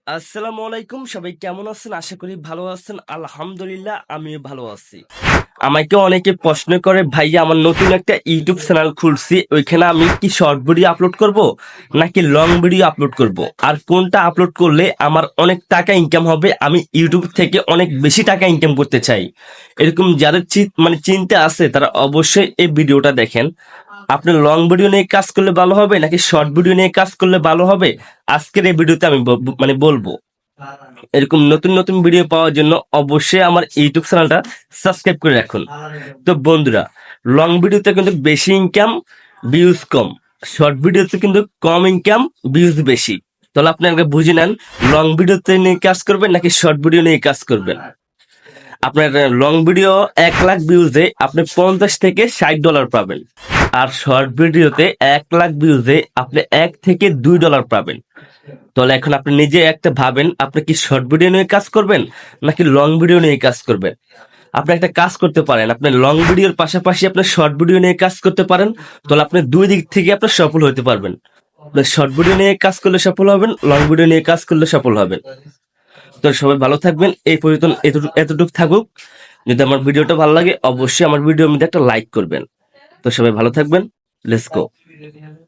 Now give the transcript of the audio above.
আসসালামু আলাইকুম, সবাই কেমন আছেন? আশা করি ভালো আছেন। আলহামদুলিল্লাহ আমিও ভালো আছি। আমাকে অনেকে প্রশ্ন করে, ভাইয়া আমার নতুন একটা ইউটিউব চ্যানেল খুলছি, ওইখানে আমি কি শর্ট ভিডিও আপলোড করব নাকি লং ভিডিও আপলোড করব, আর কোনটা আপলোড করলে আমার অনেক টাকা ইনকাম হবে, আমি ইউটিউব থেকে অনেক বেশি টাকা ইনকাম করতে চাই, এরকম যাদের চিন্তা আছে তারা অবশ্যই এই ভিডিওটা দেখেন। আপনি লং ভিডিও নিয়ে কাজ করলে ভালো হবে নাকি শর্ট ভিডিও নিয়ে কাজ করলে ভালো হবে, আজকের এই ভিডিওতে আমি বলবো। এরকম নতুন নতুন ভিডিও পাওয়ার জন্য অবশ্যই আমার ইউটিউব চ্যানেলটা সাবস্ক্রাইব করে রাখুন। তো বন্ধুরা, লং ভিডিওতে কিন্তু বেশি ইনকাম, ভিউজ কম। শর্ট ভিডিওতে কিন্তু কম ইনকাম, ভিউজ বেশি। তাহলে আপনি আগে বুঝে নেন, লং ভিডিওতে নিয়ে কাজ করবেন নাকি শর্ট ভিডিও নিয়ে কাজ করবেন। আপনার লং ভিডিও 1 লাখ ভিউজে আপনি $50 থেকে $60 পাবেন, আর শর্ট ভিডিওতে 1 লাখ ভিউজে আপনি $1 থেকে $2 পাবেন। তাহলে এখন আপনি নিজে একটা ভাবেন, আপনি কি শর্ট ভিডিও নিয়ে কাজ করবেন নাকি লং ভিডিও নিয়ে কাজ করবেন। আপনি একটা কাজ করতে পারেন, আপনি লং ভিডিওর পাশাপাশি আপনি শর্ট ভিডিও নিয়ে কাজ করতে পারেন। তাহলে আপনি দুই দিক থেকে আপনি সফল হতে পারবেন। আপনি শর্ট ভিডিও নিয়ে কাজ করলে সফল হবেন, লং ভিডিও নিয়ে কাজ করলে সফল হবেন। তো সবাই ভালো থাকবেন, এই পর্যন্ত এতটুকু থাকুক। যদি আমার ভিডিওটা ভালো লাগে অবশ্যই আমার ভিডিওর মধ্যে একটা লাইক করবেন। তো সবাই ভালো থাকবেন। Let's go.